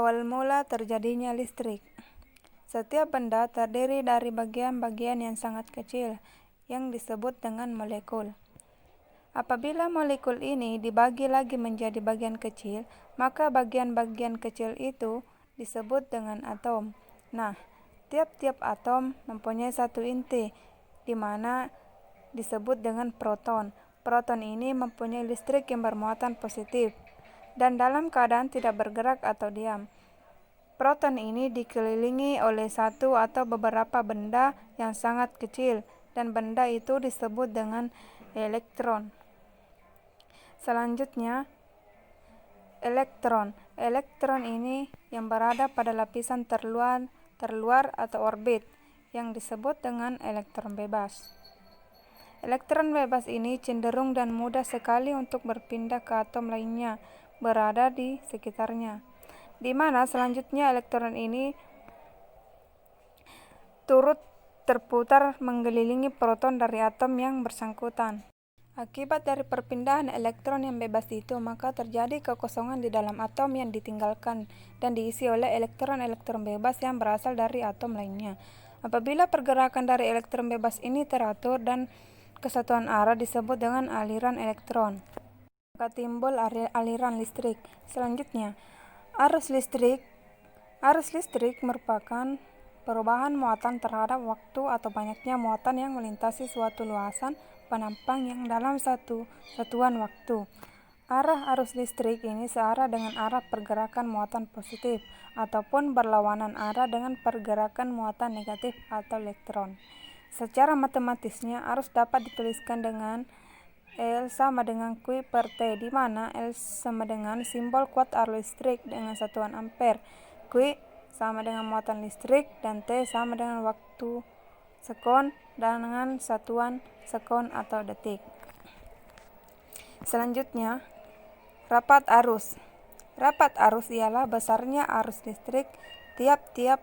Awal mula terjadinya listrik. Setiap benda terdiri dari bagian-bagian yang sangat kecil, yang disebut dengan molekul. Apabila molekul ini dibagi lagi menjadi bagian kecil, maka bagian-bagian kecil itu disebut dengan atom. Nah, tiap-tiap atom mempunyai satu inti, di mana disebut dengan proton. Proton ini mempunyai listrik yang bermuatan positif, dan dalam keadaan tidak bergerak atau diam. Proton ini dikelilingi oleh satu atau beberapa benda yang sangat kecil, dan benda itu disebut dengan elektron. Selanjutnya, elektron. Elektron ini yang berada pada lapisan terluar atau orbit, yang disebut dengan elektron bebas. Elektron bebas ini cenderung dan mudah sekali untuk berpindah ke atom lainnya berada di sekitarnya, di mana selanjutnya elektron ini turut terputar mengelilingi proton dari atom yang bersangkutan. Akibat dari perpindahan elektron yang bebas itu, maka terjadi kekosongan di dalam atom yang ditinggalkan dan diisi oleh elektron-elektron bebas yang berasal dari atom lainnya. Apabila pergerakan dari elektron bebas ini teratur dan kesatuan arah disebut dengan aliran elektron, maka timbul aliran listrik. Selanjutnya, arus listrik. Arus listrik merupakan perubahan muatan terhadap waktu atau banyaknya muatan yang melintasi suatu luasan penampang yang dalam satu satuan waktu. Arah arus listrik ini searah dengan arah pergerakan muatan positif ataupun berlawanan arah dengan pergerakan muatan negatif atau elektron. Secara matematisnya, arus dapat dituliskan dengan L sama dengan Q per T, di mana L sama dengan simbol kuat arus listrik dengan satuan ampere, Q sama dengan muatan listrik, dan T sama dengan waktu sekon dengan satuan sekon atau detik. Selanjutnya, rapat arus. Rapat arus ialah besarnya arus listrik tiap-tiap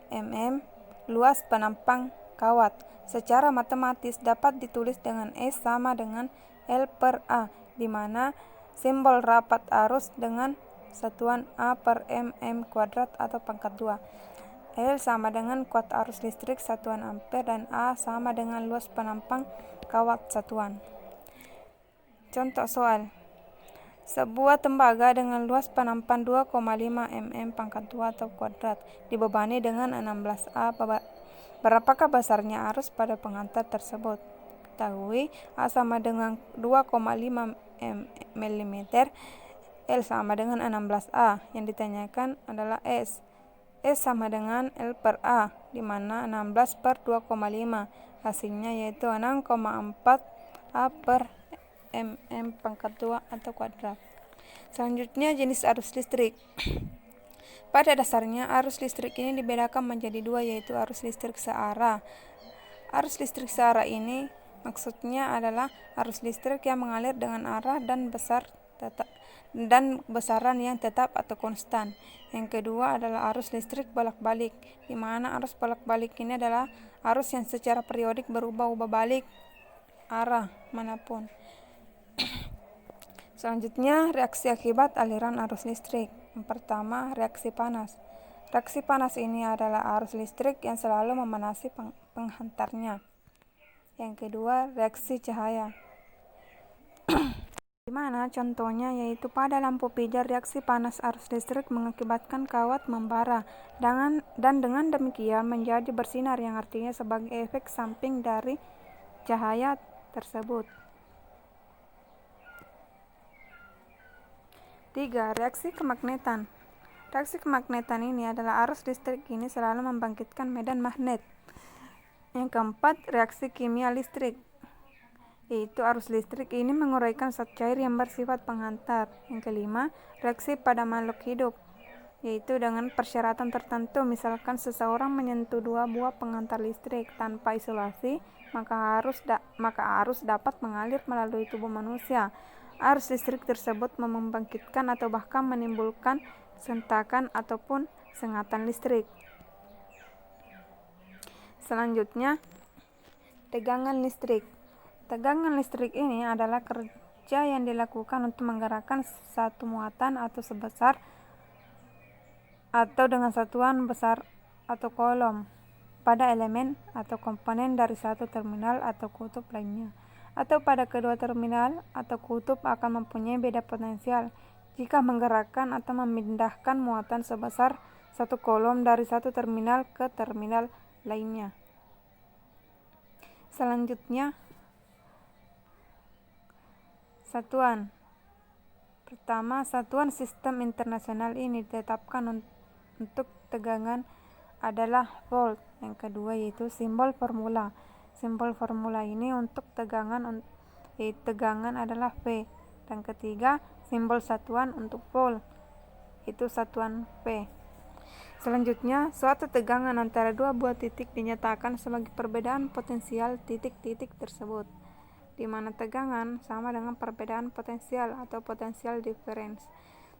mm luas penampang kawat. Secara matematis dapat ditulis dengan S sama dengan L per A, di mana simbol rapat arus dengan satuan A per mm kuadrat atau pangkat 2. L sama dengan kuat arus listrik satuan ampere, dan A sama dengan luas penampang kawat satuan. Contoh soal. Sebuah tembaga dengan luas penampang 2,5 mm pangkat 2 atau kuadrat dibebani dengan 16 A. Berapakah besarnya arus pada penghantar tersebut? Ketahui A sama dengan 2,5 mm, L sama dengan 16 A. Yang ditanyakan adalah S. S sama dengan L per A, di mana 16 per 2,5. Hasilnya yaitu 6,4 A per mm pangkat 2 atau kuadrat. Selanjutnya, jenis arus listrik. Pada dasarnya, arus listrik ini dibedakan menjadi dua, yaitu arus listrik searah. Arus listrik searah ini maksudnya adalah arus listrik yang mengalir dengan arah dan besaran yang tetap atau konstan. Yang kedua adalah arus listrik bolak-balik, di mana arus bolak-balik ini adalah arus yang secara periodik berubah-ubah balik arah manapun. Selanjutnya, reaksi akibat aliran arus listrik. Yang pertama, reaksi panas. Reaksi panas ini adalah arus listrik yang selalu memanasi penghantarnya. Yang kedua, reaksi cahaya, di mana contohnya yaitu pada lampu pijar reaksi panas arus listrik mengakibatkan kawat membara dan dengan demikian menjadi bersinar, yang artinya sebagai efek samping dari cahaya tersebut. 3. Reaksi kemagnetan. Reaksi kemagnetan ini adalah arus listrik ini selalu membangkitkan medan magnet. Yang keempat, reaksi kimia listrik, yaitu arus listrik ini menguraikan zat cair yang bersifat penghantar. Yang kelima, reaksi pada makhluk hidup, yaitu dengan persyaratan tertentu. Misalkan seseorang menyentuh dua buah penghantar listrik tanpa isolasi, maka arus dapat mengalir melalui tubuh manusia. Arus listrik tersebut membangkitkan atau bahkan menimbulkan sentakan ataupun sengatan listrik. Selanjutnya, tegangan listrik. Tegangan listrik ini adalah kerja yang dilakukan untuk menggerakkan satu muatan atau sebesar atau dengan satuan besar atau kolom pada elemen atau komponen dari satu terminal atau kutub lainnya, atau pada kedua terminal atau kutub akan mempunyai beda potensial jika menggerakkan atau memindahkan muatan sebesar satu kolom dari satu terminal ke terminal lainnya. Selanjutnya, satuan. Pertama, satuan sistem internasional ini ditetapkan untuk tegangan adalah volt. Yang kedua yaitu simbol formula. Simbol formula ini untuk tegangan adalah V. Dan ketiga, simbol satuan untuk volt, itu satuan P. Selanjutnya, suatu tegangan antara dua buah titik dinyatakan sebagai perbedaan potensial titik-titik tersebut, di mana tegangan sama dengan perbedaan potensial atau potensial difference.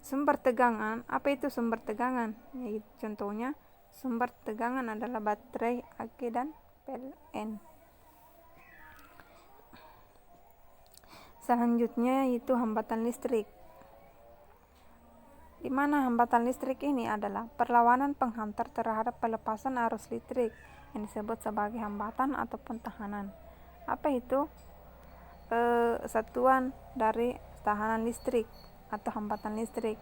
Sumber tegangan, apa itu sumber tegangan? Yaitu contohnya, sumber tegangan adalah baterai AC dan PLN. Selanjutnya yaitu hambatan listrik, di mana hambatan listrik ini adalah perlawanan penghantar terhadap pelepasan arus listrik yang disebut sebagai hambatan ataupun tahanan. Apa itu? Satuan dari tahanan listrik atau hambatan listrik.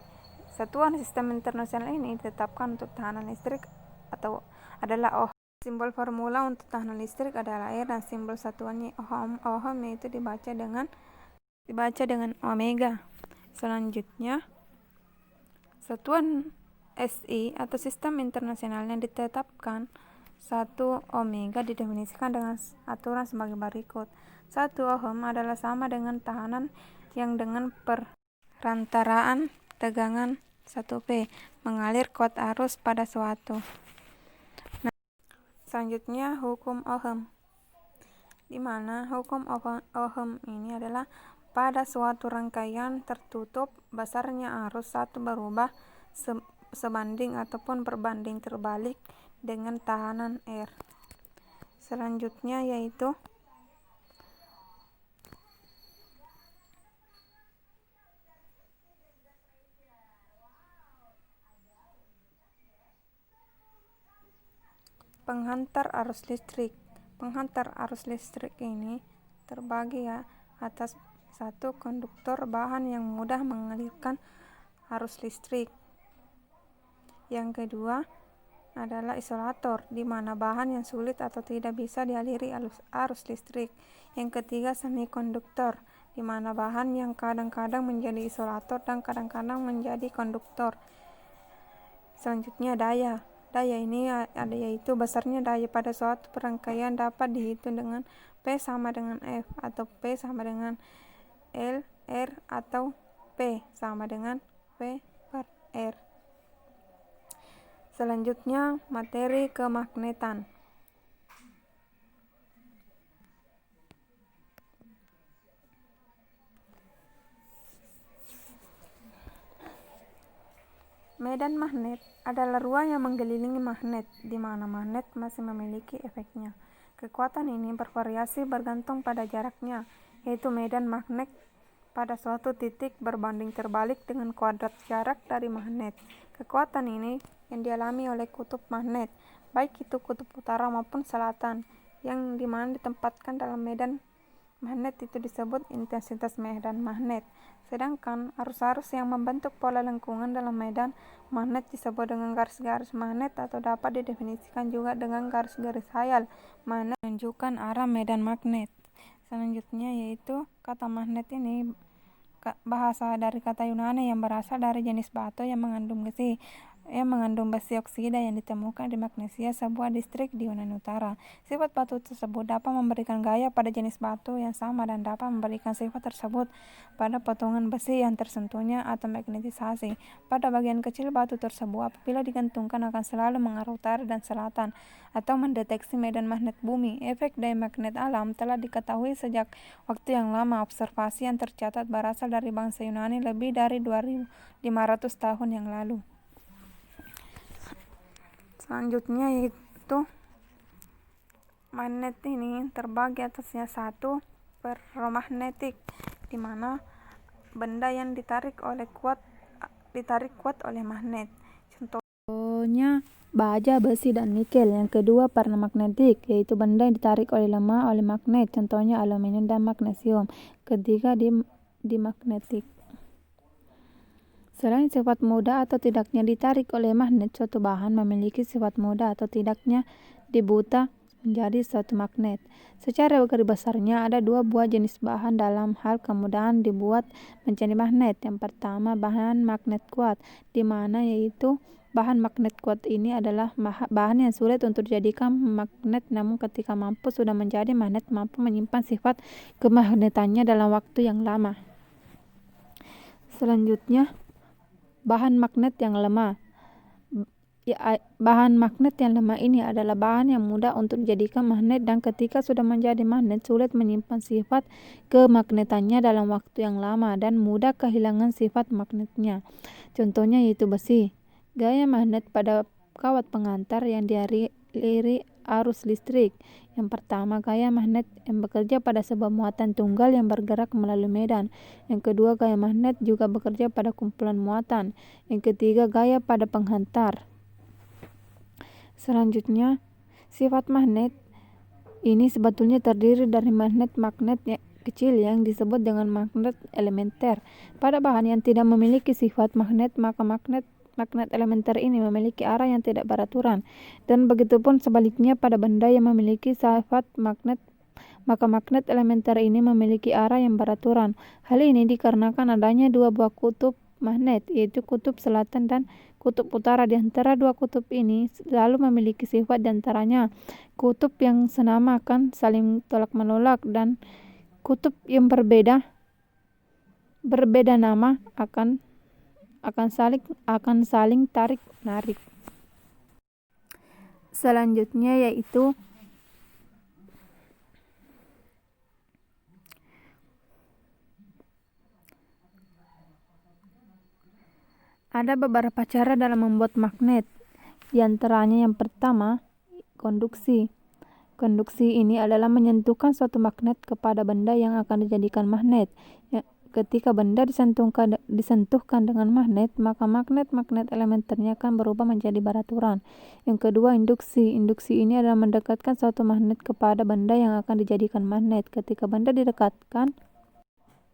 Satuan sistem internasional ini ditetapkan untuk tahanan listrik atau adalah ohm. Simbol formula untuk tahanan listrik adalah R dan simbol satuannya ohm. Ohm itu dibaca dengan omega. Selanjutnya, satuan SI atau sistem internasional yang ditetapkan 1 omega didefinisikan dengan aturan sebagai berikut. 1 ohm adalah sama dengan tahanan yang dengan perantaraan tegangan 1P mengalir kuat arus pada suatu. Selanjutnya, hukum Ohm, di mana hukum Ohm ini adalah pada suatu rangkaian tertutup besarnya arus satu berubah sebanding ataupun berbanding terbalik dengan tahanan R. Selanjutnya yaitu penghantar arus listrik. Penghantar arus listrik ini terbagi atas satu konduktor bahan yang mudah mengalirkan arus listrik. Yang kedua adalah isolator, di mana bahan yang sulit atau tidak bisa dialiri arus listrik. Yang ketiga semikonduktor, di mana bahan yang kadang-kadang menjadi isolator dan kadang-kadang menjadi konduktor. Selanjutnya daya. Daya ini ada yaitu besarnya daya pada suatu perangkaian dapat dihitung dengan P sama dengan F atau P sama dengan L, R atau P sama dengan V per R. Selanjutnya materi kemagnetan. Medan magnet adalah ruang yang mengelilingi magnet, di mana magnet masih memiliki efeknya. Kekuatan ini bervariasi bergantung pada jaraknya, yaitu medan magnet pada suatu titik berbanding terbalik dengan kuadrat jarak dari magnet. Kekuatan ini yang dialami oleh kutub magnet, baik itu kutub utara maupun selatan, yang dimana ditempatkan dalam medan magnet itu disebut intensitas medan magnet. Sedangkan arus-arus yang membentuk pola lengkungan dalam medan magnet disebut dengan garis-garis magnet atau dapat didefinisikan juga dengan garis-garis khayal magnet menunjukkan arah medan magnet. Selanjutnya yaitu kata magnet ini bahasa dari kata Yunani yang berasal dari jenis batu yang mengandung besi oksida yang ditemukan di Magnesia, sebuah distrik di Yunani Utara. Sifat batu tersebut dapat memberikan gaya pada jenis batu yang sama dan dapat memberikan sifat tersebut pada potongan besi yang tersentuhnya atau magnetisasi. Pada bagian kecil batu tersebut apabila digantungkan akan selalu mengarah utara dan selatan atau mendeteksi medan magnet bumi. Efek daya magnet alam telah diketahui sejak waktu yang lama. Observasi yang tercatat berasal dari bangsa Yunani lebih dari 2500 tahun yang lalu. Selanjutnya yaitu magnet ini terbagi atasnya satu ferromagnetik, di mana benda yang ditarik kuat oleh magnet. Contoh Selanjutnya baja, besi, dan nikel. Yang kedua paramagnetik, yaitu benda yang ditarik oleh lemah oleh magnet, contohnya aluminium dan magnesium. Ketiga dimagnetik. Selain sifat mudah atau tidaknya ditarik oleh magnet, suatu bahan memiliki sifat mudah atau tidaknya dibuta menjadi suatu magnet. Secara garis besarnya ada dua buah jenis bahan dalam hal kemudahan dibuat menjadi magnet. Yang pertama bahan magnet kuat, di mana yaitu bahan magnet kuat ini adalah bahan yang sulit untuk dijadikan magnet, namun ketika sudah menjadi magnet mampu menyimpan sifat kemagnetannya dalam waktu yang lama. Selanjutnya bahan magnet yang lemah. Bahan magnet yang lemah ini adalah bahan yang mudah untuk dijadikan magnet dan ketika sudah menjadi magnet sulit menyimpan sifat kemagnetannya dalam waktu yang lama dan mudah kehilangan sifat magnetnya. Contohnya yaitu besi. Gaya magnet pada kawat pengantar yang dialiri arus listrik. Yang pertama, gaya magnet yang bekerja pada sebuah muatan tunggal yang bergerak melalui medan. Yang kedua, gaya magnet juga bekerja pada kumpulan muatan. Yang ketiga, gaya pada penghantar. Selanjutnya, sifat magnet ini sebetulnya terdiri dari magnet-magnet kecil yang disebut dengan magnet elementer. Pada bahan yang tidak memiliki sifat magnet, maka magnet elementer ini memiliki arah yang tidak beraturan. Dan begitupun sebaliknya pada benda yang memiliki sifat magnet, maka magnet elementer ini memiliki arah yang beraturan. Hal ini dikarenakan adanya dua buah kutub magnet, yaitu kutub selatan dan kutub utara. Di antara dua kutub ini selalu memiliki sifat diantaranya. Kutub yang senama akan saling tolak-menolak dan kutub yang berbeda nama akan saling tarik-menarik. Selanjutnya yaitu ada beberapa cara dalam membuat magnet. Di antaranya yang pertama, konduksi. Konduksi ini adalah menyentuhkan suatu magnet kepada benda yang akan dijadikan magnet. Ketika benda disentuhkan dengan magnet, maka magnet elementernya akan berubah menjadi beraturan. Yang kedua, induksi. Induksi ini adalah mendekatkan suatu magnet kepada benda yang akan dijadikan magnet. Ketika benda didekatkan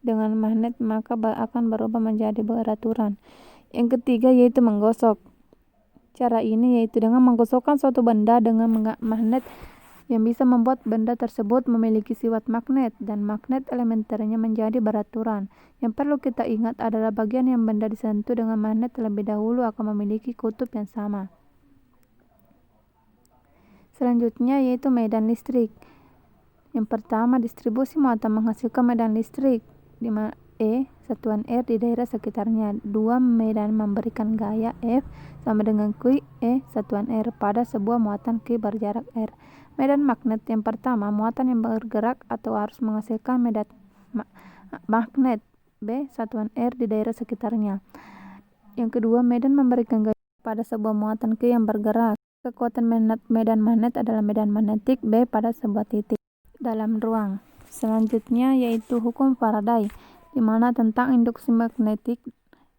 dengan magnet, maka akan berubah menjadi beraturan. Yang ketiga yaitu menggosok. Cara ini yaitu dengan menggosokkan suatu benda dengan magnet yang bisa membuat benda tersebut memiliki sifat magnet dan magnet elementernya menjadi beraturan. Yang perlu kita ingat adalah bagian yang benda disentuh dengan magnet terlebih dahulu akan memiliki kutub yang sama. Selanjutnya yaitu medan listrik. Yang pertama, distribusi muatan menghasilkan medan listrik, di mana E satuan R di daerah sekitarnya. 2. Medan memberikan gaya F sama dengan Q E satuan R pada sebuah muatan Q berjarak R. Medan magnet yang pertama, muatan yang bergerak atau harus menghasilkan medan magnet B satuan R di daerah sekitarnya. Yang kedua, medan memberikan gaya pada sebuah muatan Q yang bergerak. Kekuatan medan magnet adalah medan magnetik B pada sebuah titik dalam ruang. Selanjutnya yaitu hukum Faraday, di mana tentang induksi magnetik,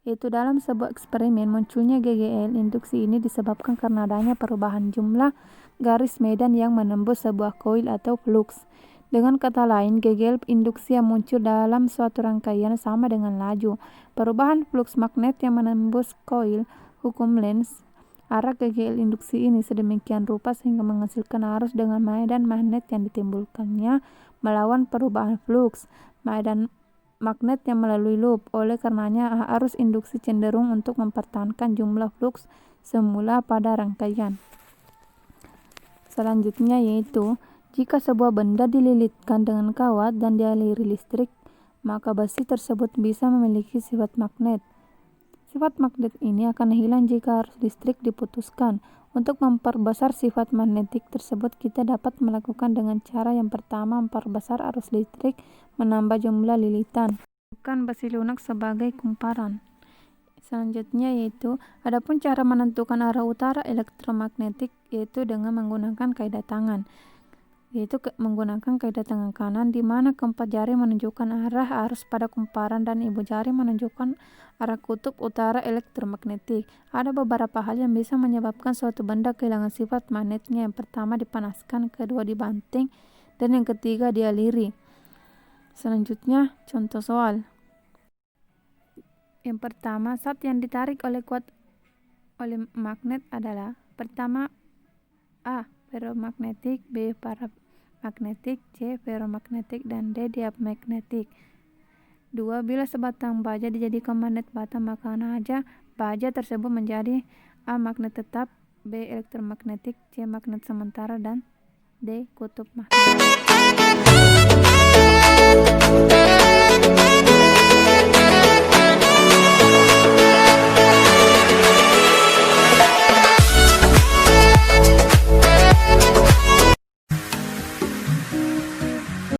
yaitu dalam sebuah eksperimen munculnya GGL. Induksi ini disebabkan karena adanya perubahan jumlah garis medan yang menembus sebuah koil atau flux. Dengan kata lain, GGL induksi yang muncul dalam suatu rangkaian sama dengan laju perubahan flux magnet yang menembus koil. Hukum Lenz, arah GGL induksi ini sedemikian rupa sehingga menghasilkan arus dengan medan magnet yang ditimbulkannya melawan perubahan flux medan magnet yang melalui loop. Oleh karenanya arus induksi cenderung untuk mempertahankan jumlah flux semula pada rangkaian. Selanjutnya yaitu jika sebuah benda dililitkan dengan kawat dan dialiri listrik, maka besi tersebut bisa memiliki sifat magnet. Sifat magnet ini akan hilang jika arus listrik diputuskan. Untuk memperbesar sifat magnetik tersebut, kita dapat melakukan dengan cara yang pertama, memperbesar arus listrik, menambah jumlah lilitan. Bukan besi lunak sebagai kumparan. Selanjutnya yaitu adapun cara menentukan arah utara elektromagnetik, yaitu dengan menggunakan kaidah tangan. yaitu menggunakan kaidah tangan kanan di mana keempat jari menunjukkan arah arus pada kumparan dan ibu jari menunjukkan arah kutub utara elektromagnetik. Ada beberapa hal yang bisa menyebabkan suatu benda kehilangan sifat magnetnya. Yang pertama dipanaskan, kedua dibanting, dan yang ketiga dialiri. Selanjutnya contoh soal. Yang pertama, zat yang ditarik kuat oleh magnet adalah pertama A. Ferromagnetik, B. Paramagnetik, C. Ferromagnetik, dan D. Diamagnetik. 2. Bila sebatang baja dijadikan magnet batang, maka saja baja tersebut menjadi A. Magnet tetap, B. Elektromagnetik, C. Magnet sementara, dan D. Kutub magnetik.